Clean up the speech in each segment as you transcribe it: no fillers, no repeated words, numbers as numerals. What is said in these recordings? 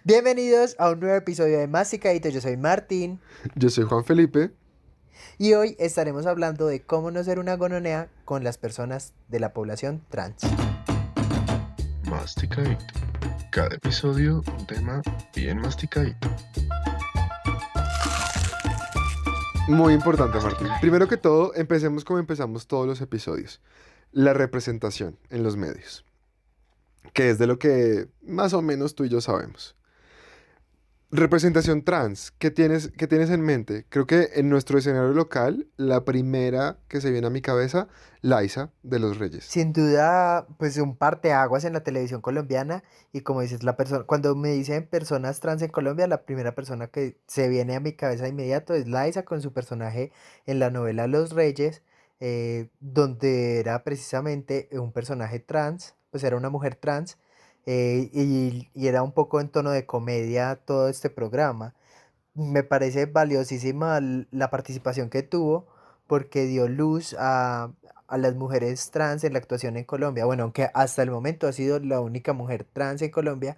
Bienvenidos a un nuevo episodio de Masticadito. Yo soy Martín Yo soy Juan Felipe. y hoy estaremos hablando de cómo no ser una gononea con las personas de la población trans. Masticadito. Cada episodio un tema bien masticadito. Muy importante, Martín. Primero que todo, empecemos como empezamos todos los episodios. La representación en los medios, que es de lo que más o menos tú y yo sabemos. Representación trans, ¿qué tienes en mente? Creo que en nuestro escenario local, la primera que se viene a mi cabeza, Liza de los Reyes. Sin duda, pues un parteaguas en la televisión colombiana y como dices, la persona, cuando me dicen personas trans en Colombia, la primera persona que se viene a mi cabeza de inmediato es Liza con su personaje en la novela Los Reyes, donde era precisamente un personaje trans, pues era una mujer trans, y era un poco en tono de comedia todo este programa. Me parece valiosísima la participación que tuvo porque dio luz a las mujeres trans en la actuación en Colombia. Bueno, aunque hasta el momento ha sido la única mujer trans en Colombia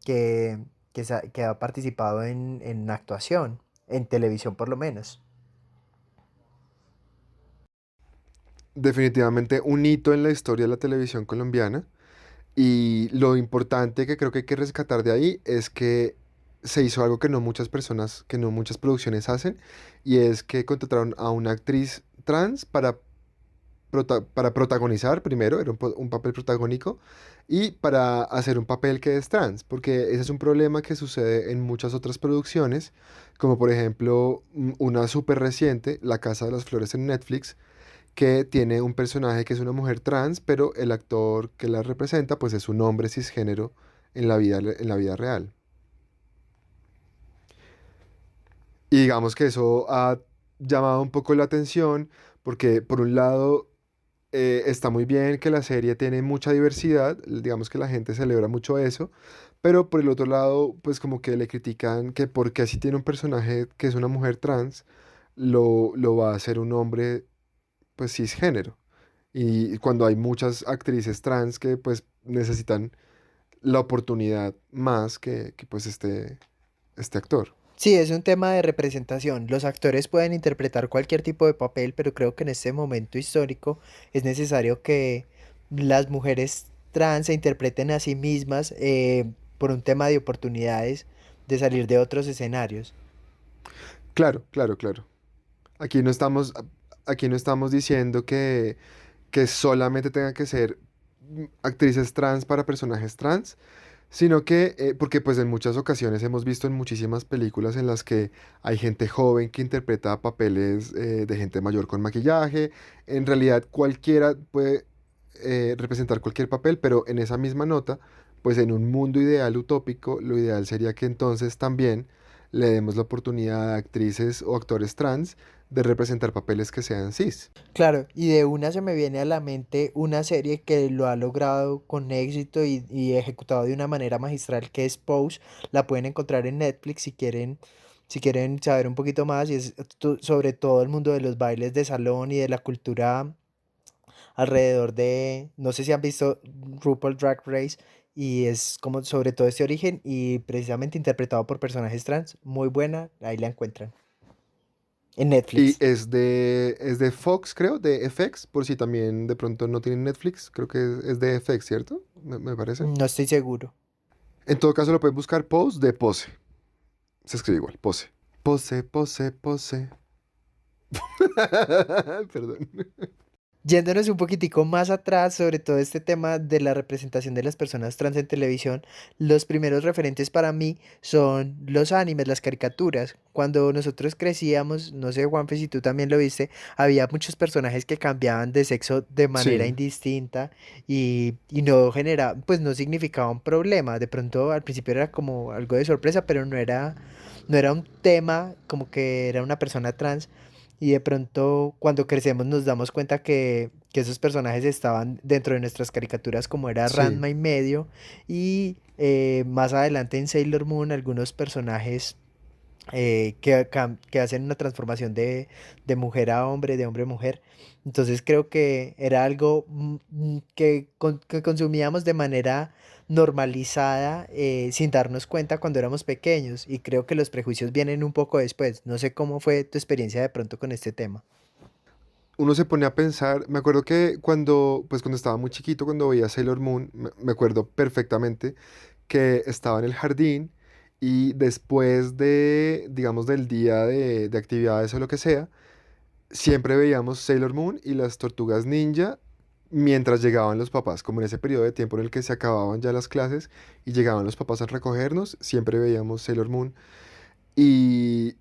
que, que ha participado en actuación, en televisión por lo menos. Definitivamente un hito en la historia de la televisión colombiana. Y lo importante que creo que hay que rescatar de ahí es que se hizo algo que no muchas personas, que no muchas producciones hacen, y es que contrataron a una actriz trans para protagonizar primero, era un papel protagónico, y para hacer un papel que es trans, porque ese es un problema que sucede en muchas otras producciones, como por ejemplo una súper reciente, La Casa de las Flores en Netflix, que tiene un personaje que es una mujer trans, pero el actor que la representa pues es un hombre cisgénero en la vida real. Y digamos que eso ha llamado un poco la atención porque por un lado está muy bien que la serie tiene mucha diversidad, digamos que la gente celebra mucho eso, pero por el otro lado pues como que le critican que porque así tiene un personaje que es una mujer trans, lo va a hacer un hombre pues cisgénero. Y cuando hay muchas actrices trans que pues necesitan la oportunidad más que pues este actor. Sí, es un tema de representación. Los actores pueden interpretar cualquier tipo de papel, pero creo que en este momento histórico es necesario que las mujeres trans se interpreten a sí mismas, por un tema de oportunidades de salir de otros escenarios. Claro, claro, claro. Aquí no estamos, aquí no estamos diciendo que solamente tengan que ser actrices trans para personajes trans, sino que, porque pues en muchas ocasiones hemos visto en muchísimas películas en las que hay gente joven que interpreta papeles de gente mayor con maquillaje. En realidad cualquiera puede representar cualquier papel, pero en esa misma nota, pues en un mundo ideal utópico, lo ideal sería que entonces también le demos la oportunidad a actrices o actores trans de representar papeles que sean cis. Claro, y de una se me viene a la mente una serie que lo ha logrado con éxito y ejecutado de una manera magistral que es Pose. La pueden encontrar en Netflix si quieren saber un poquito más y es sobre todo el mundo de los bailes de salón y de la cultura alrededor de, no sé si han visto RuPaul Drag Race y es como sobre todo este origen y precisamente interpretado por personajes trans. Muy buena, ahí la encuentran en Y Netflix. es de Fox, creo, de FX, por si también de pronto no tienen Netflix, creo que es de FX, ¿cierto? Me parece. No estoy seguro. En todo caso lo pueden buscar Pose de Pose. Se escribe igual, Pose. Pose, pose, pose. Perdón. Yéndonos un poquitico más atrás sobre todo este tema de la representación de las personas trans en televisión, los primeros referentes para mí son los animes, las caricaturas. Cuando nosotros crecíamos, no sé, Juanfe, si tú también lo viste, había muchos personajes que cambiaban de sexo de manera Sí, indistinta y no generaba, pues no significaba un problema. De pronto al principio era como algo de sorpresa, pero no era un tema como que era una persona trans y de pronto cuando crecemos nos damos cuenta que esos personajes estaban dentro de nuestras caricaturas como era sí. Ranma y medio y más adelante en Sailor Moon algunos personajes que hacen una transformación de mujer a hombre, de hombre a mujer. Entonces creo que era algo que consumíamos de manera normalizada, sin darnos cuenta cuando éramos pequeños, y creo que los prejuicios vienen un poco después. No sé cómo fue tu experiencia de pronto con este tema. Uno se pone a pensar, me acuerdo que cuando estaba muy chiquito, cuando veía Sailor Moon, me acuerdo perfectamente que estaba en el jardín y después de, digamos, del día de actividades o lo que sea, siempre veíamos Sailor Moon y las tortugas ninja mientras llegaban los papás, como en ese periodo de tiempo en el que se acababan ya las clases y llegaban los papás a recogernos, siempre veíamos Sailor Moon. Y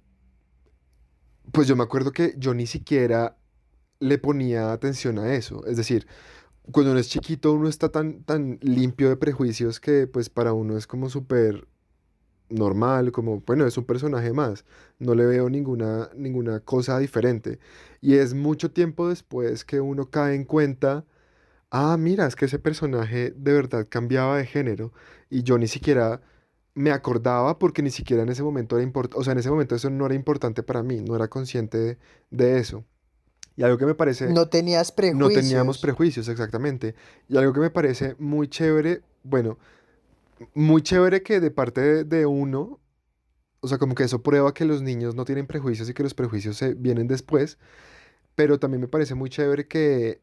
pues yo me acuerdo que yo ni siquiera le ponía atención a eso. Es decir, cuando uno es chiquito, uno está tan limpio de prejuicios que pues para uno es como súper normal, como, bueno, es un personaje más, no le veo ninguna cosa diferente. Y es mucho tiempo después que uno cae en cuenta, ah, mira, es que ese personaje de verdad cambiaba de género y yo ni siquiera me acordaba porque ni siquiera en ese momento era importante, o sea, en ese momento eso no era importante para mí, no era consciente de eso. Y algo que me parece, No tenías no teníamos prejuicios. prejuicios exactamente, y algo que me parece muy chévere, bueno, muy chévere que de parte de uno, o sea, como que eso prueba que los niños no tienen prejuicios y que los prejuicios se vienen después, pero también me parece muy chévere que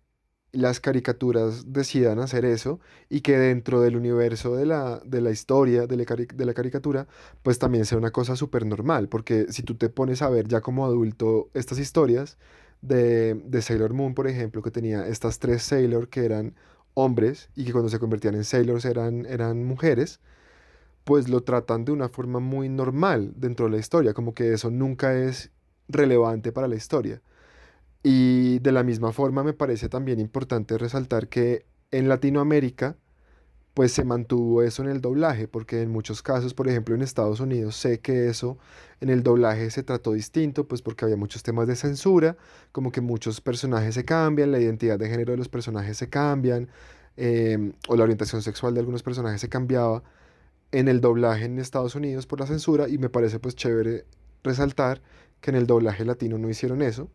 las caricaturas decidan hacer eso y que dentro del universo de la historia, de la caricatura, pues también sea una cosa súper normal, porque si tú te pones a ver ya como adulto estas historias de Sailor Moon, por ejemplo, que tenía estas tres Sailor que eran hombres y que cuando se convertían en Sailors eran mujeres, pues lo tratan de una forma muy normal dentro de la historia, como que eso nunca es relevante para la historia. Y de la misma forma me parece también importante resaltar que en Latinoamérica pues se mantuvo eso en el doblaje, porque en muchos casos, por ejemplo en Estados Unidos, sé que eso en el doblaje se trató distinto, pues porque había muchos temas de censura, como que muchos personajes se cambian, la identidad de género de los personajes se cambian, o la orientación sexual de algunos personajes se cambiaba en el doblaje en Estados Unidos por la censura, y me parece pues chévere resaltar que en el doblaje latino no hicieron eso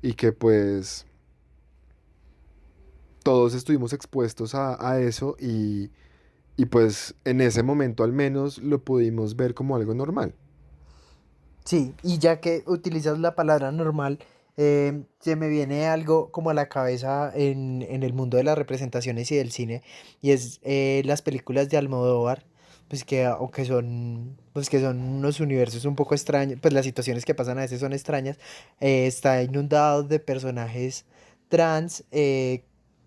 y que pues todos estuvimos expuestos a eso y pues en ese momento al menos lo pudimos ver como algo normal. Sí, y ya que utilizas la palabra normal, se me viene algo como a la cabeza en el mundo de las representaciones y del cine, y es las películas de Almodóvar, pues que aunque son unos universos un poco extraños, pues las situaciones que pasan a veces son extrañas, está inundado de personajes trans,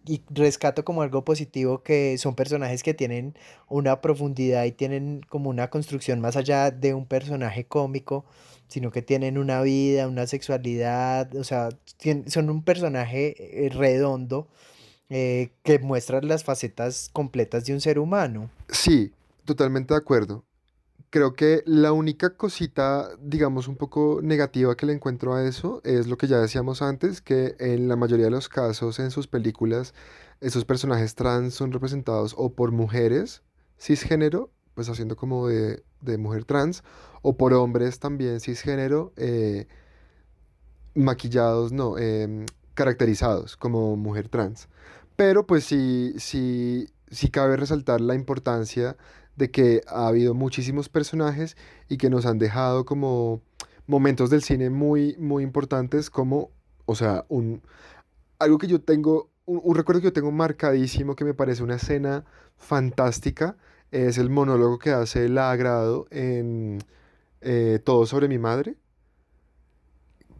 y rescato como algo positivo que son personajes que tienen una profundidad y tienen como una construcción más allá de un personaje cómico, sino que tienen una vida, una sexualidad, o sea, son un personaje redondo, que muestra las facetas completas de un ser humano. Sí, totalmente de acuerdo. Creo que la única cosita, digamos, un poco negativa que le encuentro a eso es lo que ya decíamos antes, que en la mayoría de los casos en sus películas, esos personajes trans son representados o por mujeres cisgénero, pues haciendo como de mujer trans, o por hombres también cisgénero, maquillados, no, caracterizados como mujer trans. Pero pues sí cabe resaltar la importancia de que ha habido muchísimos personajes y que nos han dejado como momentos del cine muy, muy importantes como, o sea, algo que yo tengo, un recuerdo que yo tengo marcadísimo que me parece una escena fantástica, es el monólogo que hace La Agrado en Todo sobre mi madre.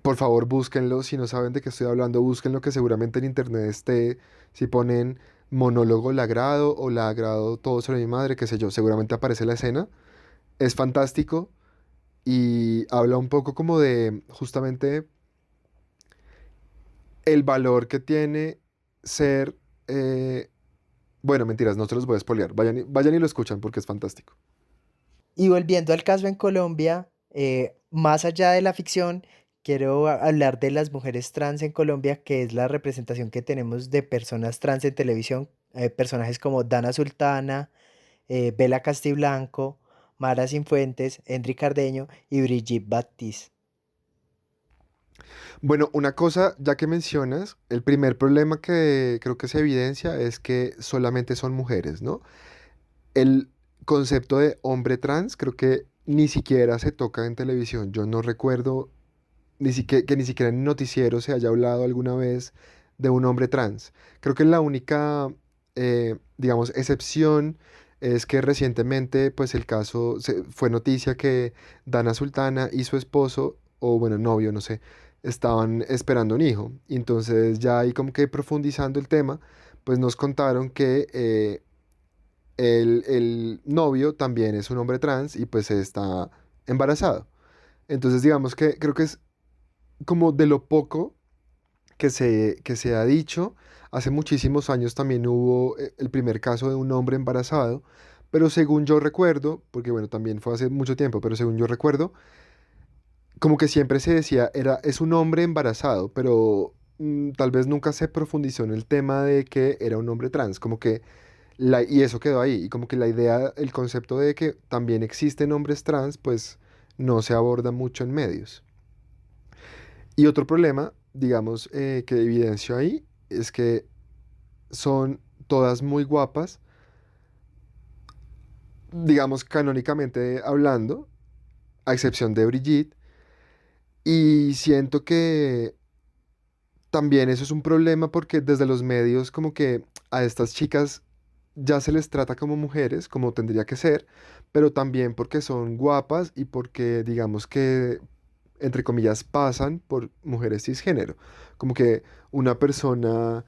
Por favor, búsquenlo. Si no saben de qué estoy hablando, búsquenlo, que seguramente en internet esté. Si ponen monólogo Lagrado o Lagrado todo sobre mi madre, qué sé yo, seguramente aparece la escena. Es fantástico y habla un poco como de justamente el valor que tiene ser. Bueno, mentiras, no se los voy a spoilear. Vayan y lo escuchan porque es fantástico. Y volviendo al caso en Colombia, más allá de la ficción, quiero hablar de las mujeres trans en Colombia, que es la representación que tenemos de personas trans en televisión, personajes como Dana Sultana, Bela Castiblanco, Mara Cifuentes, Henry Cardeño y Brigitte Baptiste. Bueno, una cosa, ya que mencionas, el primer problema que creo que se evidencia es que solamente son mujeres, ¿no? El concepto de hombre trans creo que ni siquiera se toca en televisión. Yo no recuerdo que ni siquiera en noticiero se haya hablado alguna vez de un hombre trans. Creo que la única, digamos, excepción es que recientemente, pues el caso fue noticia que Dana Sultana y su esposo, o bueno, novio, no sé, estaban esperando un hijo. Y entonces ya ahí como que profundizando el tema, pues nos contaron que el novio también es un hombre trans y pues está embarazado. Entonces digamos que creo que es como de lo poco que se ha dicho. Hace muchísimos años también hubo el primer caso de un hombre embarazado, pero según yo recuerdo, porque bueno, también fue hace mucho tiempo, pero según yo recuerdo, como que siempre se decía, es un hombre embarazado, pero tal vez nunca se profundizó en el tema de que era un hombre trans, como que y eso quedó ahí, y como que la idea, el concepto de que también existen hombres trans, pues no se aborda mucho en medios. Y otro problema, digamos, que evidencio ahí, es que son todas muy guapas, digamos, canónicamente hablando, a excepción de Brigitte, y siento que también eso es un problema porque desde los medios como que a estas chicas ya se les trata como mujeres, como tendría que ser, pero también porque son guapas y porque digamos que, entre comillas, pasan por mujeres cisgénero. Como que una persona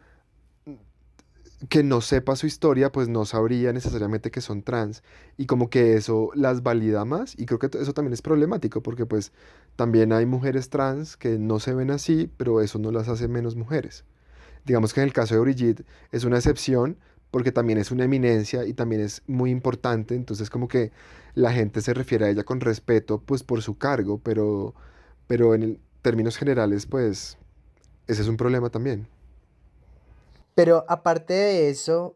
que no sepa su historia, pues no sabría necesariamente que son trans y como que eso las valida más y creo que eso también es problemático porque pues también hay mujeres trans que no se ven así, pero eso no las hace menos mujeres. Digamos que en el caso de Brigitte es una excepción porque también es una eminencia y también es muy importante, entonces como que la gente se refiere a ella con respeto pues por su cargo, pero en términos generales pues ese es un problema también. Pero aparte de eso,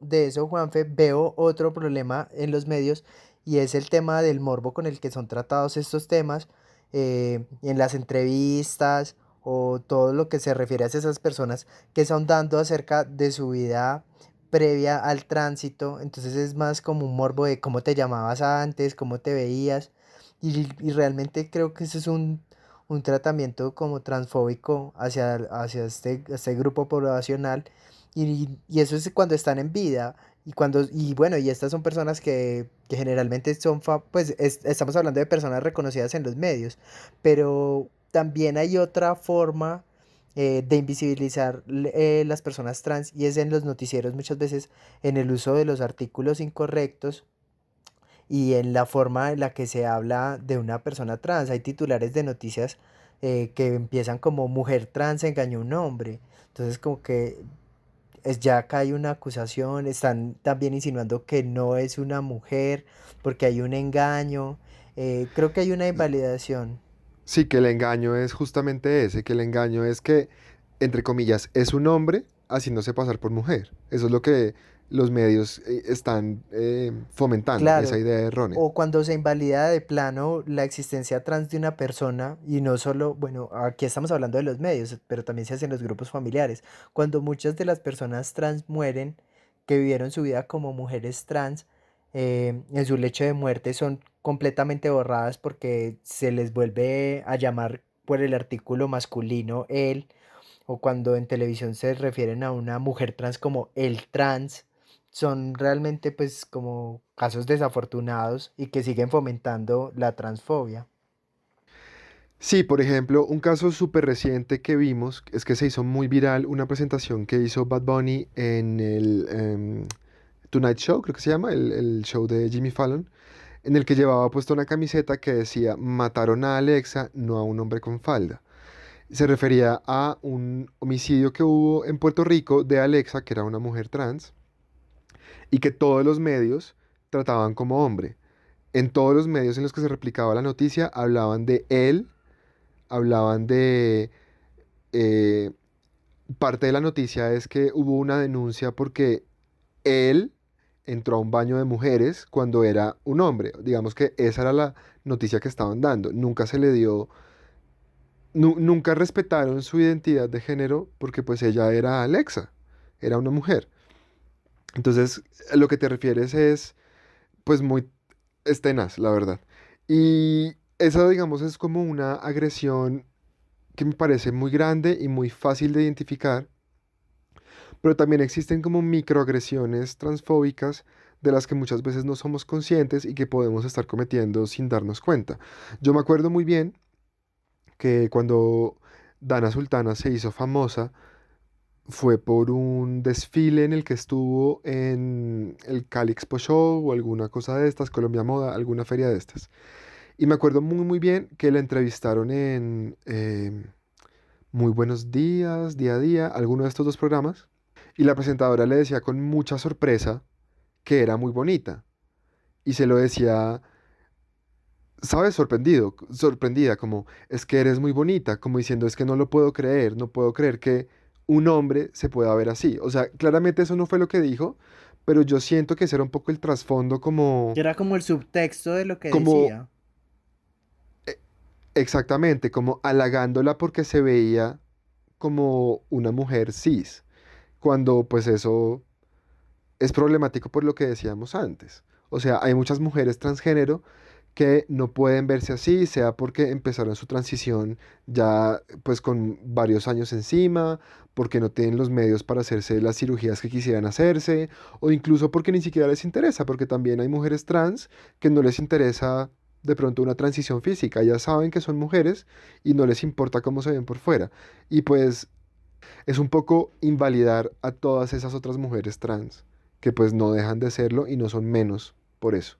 Juanfe, veo otro problema en los medios y es el tema del morbo con el que son tratados estos temas en las entrevistas o todo lo que se refiere a esas personas que están dando acerca de su vida previa al tránsito. Entonces es más como un morbo de cómo te llamabas antes, cómo te veías. Y realmente creo que eso es un tratamiento como transfóbico hacia este grupo poblacional y eso es cuando están en vida. Y bueno, y estas son personas que generalmente son, pues estamos hablando de personas reconocidas en los medios, pero también hay otra forma de invisibilizar las personas trans y es en los noticieros muchas veces en el uso de los artículos incorrectos y en la forma en la que se habla de una persona trans. Hay titulares de noticias que empiezan como mujer trans engañó a un hombre. Entonces como que ya acá hay una acusación, están también insinuando que no es una mujer porque hay un engaño, creo que hay una invalidación. Sí, que el engaño es justamente ese, que el engaño es que, entre comillas, es un hombre haciéndose pasar por mujer. Eso es lo que los medios están fomentando, esa Claro, idea errónea. o cuando se invalida de plano la existencia trans de una persona y no solo, bueno, aquí estamos hablando de los medios, pero también se hace en los grupos familiares, cuando muchas de las personas trans mueren, que vivieron su vida como mujeres trans, en su lecho de muerte son completamente borradas porque se les vuelve a llamar por el artículo masculino él, o cuando en televisión se refieren a una mujer trans como el trans, son realmente pues como casos desafortunados y que siguen fomentando la transfobia. Sí, por ejemplo, un caso súper reciente que vimos es que se hizo muy viral una presentación que hizo Bad Bunny en el Tonight Show, creo que se llama, el show de Jimmy Fallon, en el que llevaba puesta una camiseta que decía, mataron a Alexa, no a un hombre con falda. Se refería a un homicidio que hubo en Puerto Rico de Alexa, que era una mujer trans, y que todos los medios trataban como hombre. En todos los medios en los que se replicaba la noticia hablaban de él, hablaban de... eh, parte de la noticia es que hubo una denuncia porque él entró a un baño de mujeres cuando era un hombre. Digamos que esa era la noticia que estaban dando. Nunca se le dio, nunca respetaron su identidad de género porque pues ella era Alexa, era una mujer. Entonces, a lo que te refieres es pues muy es tenaz, la verdad. Y esa, digamos, es como una agresión que me parece muy grande y muy fácil de identificar, pero también existen como microagresiones transfóbicas de las que muchas veces no somos conscientes y que podemos estar cometiendo sin darnos cuenta. Yo me acuerdo muy bien que cuando Dana Sultana se hizo famosa fue por un desfile en el que estuvo en el Cali Expo Show o alguna cosa de estas, Colombia Moda, alguna feria de estas. Y me acuerdo muy muy bien que la entrevistaron en Muy Buenos Días, Día a Día, alguno de estos dos programas. Y la presentadora le decía con mucha sorpresa que era muy bonita. Y se lo decía, ¿sabes? Sorprendida, como, es que eres muy bonita, como diciendo, es que no lo puedo creer, no puedo creer que un hombre se pueda ver así. O sea, claramente eso no fue lo que dijo, pero yo siento que ese era un poco el trasfondo Que era como el subtexto de lo que como, decía. e- exactamente, como halagándola porque se veía como una mujer cis, cuando pues eso es problemático por lo que decíamos antes. O sea, hay muchas mujeres transgénero que no pueden verse así, sea porque empezaron su transición ya pues con varios años encima, porque no tienen los medios para hacerse las cirugías que quisieran hacerse, o incluso porque ni siquiera les interesa, porque también hay mujeres trans que no les interesa de pronto una transición física, ya saben que son mujeres y no les importa cómo se ven por fuera. Y pues es un poco invalidar a todas esas otras mujeres trans, que pues no dejan de serlo y no son menos por eso.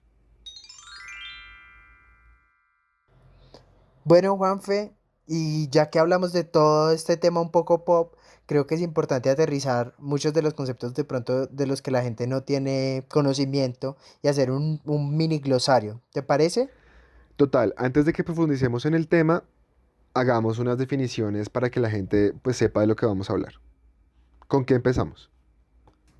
Bueno, Juanfe, y ya que hablamos de todo este tema un poco pop, creo que es importante aterrizar muchos de los conceptos de pronto de los que la gente no tiene conocimiento y hacer un mini glosario. ¿Te parece? Total, antes de que profundicemos en el tema, hagamos unas definiciones para que la gente pues sepa de lo que vamos a hablar. ¿Con qué empezamos?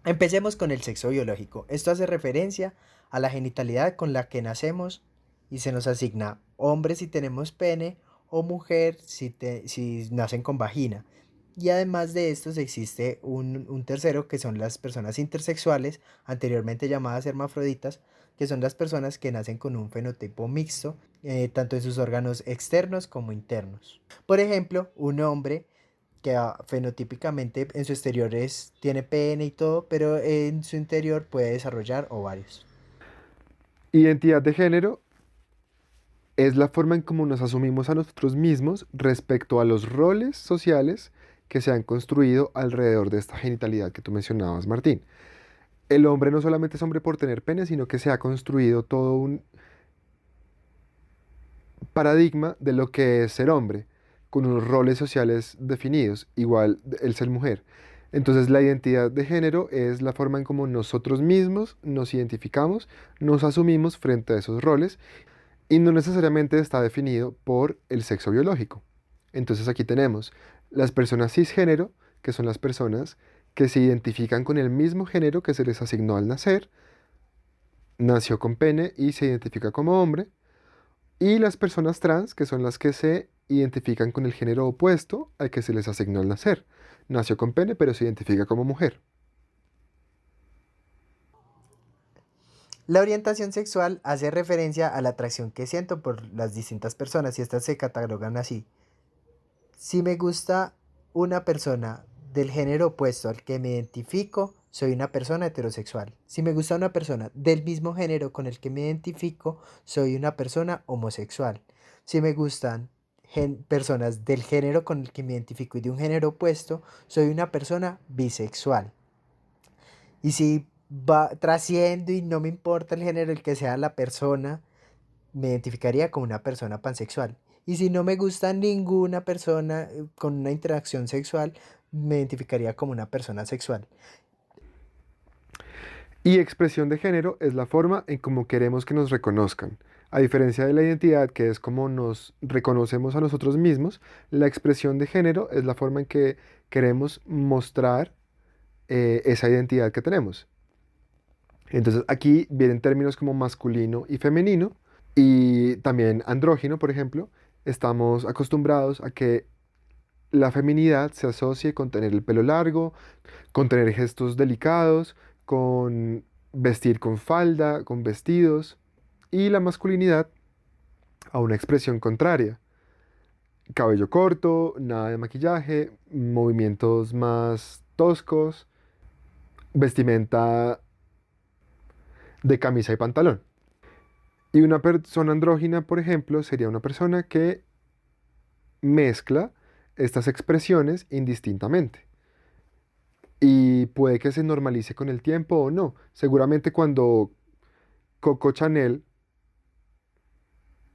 Empecemos con el sexo biológico. Esto hace referencia a la genitalidad con la que nacemos y se nos asigna hombre si tenemos pene o mujer si nacen con vagina. Y además de estos existe un tercero que son las personas intersexuales, anteriormente llamadas hermafroditas, que son las personas que nacen con un fenotipo mixto, tanto en sus órganos externos como internos. Por ejemplo, un hombre que fenotípicamente en su exterior tiene pene y todo, pero en su interior puede desarrollar ovarios. Identidad de género es la forma en cómo nos asumimos a nosotros mismos respecto a los roles sociales que se han construido alrededor de esta genitalidad que tú mencionabas, Martín. El hombre no solamente es hombre por tener pene, sino que se ha construido todo un paradigma de lo que es ser hombre, con unos roles sociales definidos, igual el ser mujer. Entonces la identidad de género es la forma en cómo nosotros mismos nos identificamos, nos asumimos frente a esos roles y no necesariamente está definido por el sexo biológico. Entonces aquí tenemos las personas cisgénero, que son las personas que se identifican con el mismo género que se les asignó al nacer, nació con pene y se identifica como hombre, y las personas trans, que son las que se identifican con el género opuesto al que se les asignó al nacer. Nació con pene, pero se identifica como mujer. La orientación sexual hace referencia a la atracción que siento por las distintas personas y estas se catalogan así. Si me gusta una persona del género opuesto al que me identifico, soy una persona heterosexual. Si me gusta una persona del mismo género con el que me identifico, soy una persona homosexual. Si me gustan personas del género con el que me identifico y de un género opuesto, soy una persona bisexual. Y si trasciendo y no me importa el género el que sea la persona, me identificaría como una persona pansexual. Y si no me gusta ninguna persona con una interacción sexual, me identificaría como una persona sexual. Y expresión de género es la forma en cómo queremos que nos reconozcan. A diferencia de la identidad, que es como nos reconocemos a nosotros mismos, la expresión de género es la forma en que queremos mostrar esa identidad que tenemos. Entonces aquí vienen términos como masculino y femenino y también andrógino, por ejemplo. Estamos acostumbrados a que la feminidad se asocie con tener el pelo largo, con tener gestos delicados, con vestir con falda, con vestidos, y la masculinidad a una expresión contraria. Cabello corto, nada de maquillaje, movimientos más toscos, vestimenta de camisa y pantalón. Y una persona andrógina, por ejemplo, sería una persona que mezcla estas expresiones indistintamente. Y puede que se normalice con el tiempo o no. Seguramente cuando Coco Chanel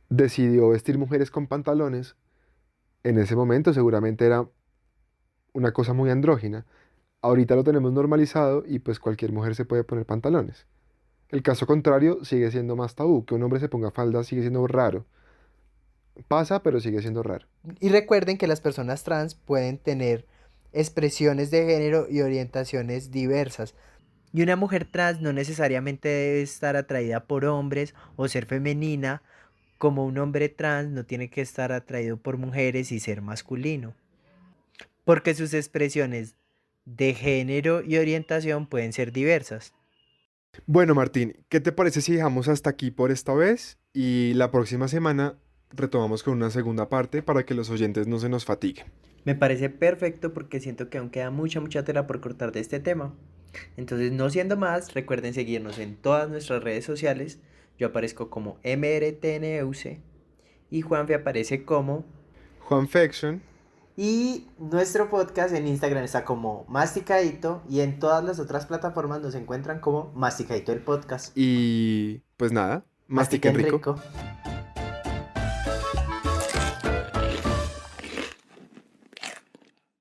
decidió vestir mujeres con pantalones, en ese momento seguramente era una cosa muy andrógina. Ahorita lo tenemos normalizado y pues cualquier mujer se puede poner pantalones. El caso contrario sigue siendo más tabú. Que un hombre se ponga falda sigue siendo raro. Pasa, pero sigue siendo raro. Y recuerden que las personas trans pueden tener expresiones de género y orientaciones diversas. Y una mujer trans no necesariamente debe estar atraída por hombres o ser femenina, como un hombre trans no tiene que estar atraído por mujeres y ser masculino, porque sus expresiones de género y orientación pueden ser diversas. Bueno, Martín, ¿qué te parece si dejamos hasta aquí por esta vez y la próxima semana retomamos con una segunda parte para que los oyentes no se nos fatiguen? Me parece perfecto porque siento que aún queda mucha tela por cortar de este tema. Entonces, no siendo más, recuerden seguirnos en todas nuestras redes sociales. Yo aparezco como MRTNEUC y Juanfe aparece como... Juan Fection. Y nuestro podcast en Instagram está como Masticadito y en todas las otras plataformas nos encuentran como Masticadito el podcast. Y pues nada, mastiquen Mastiquen rico. rico.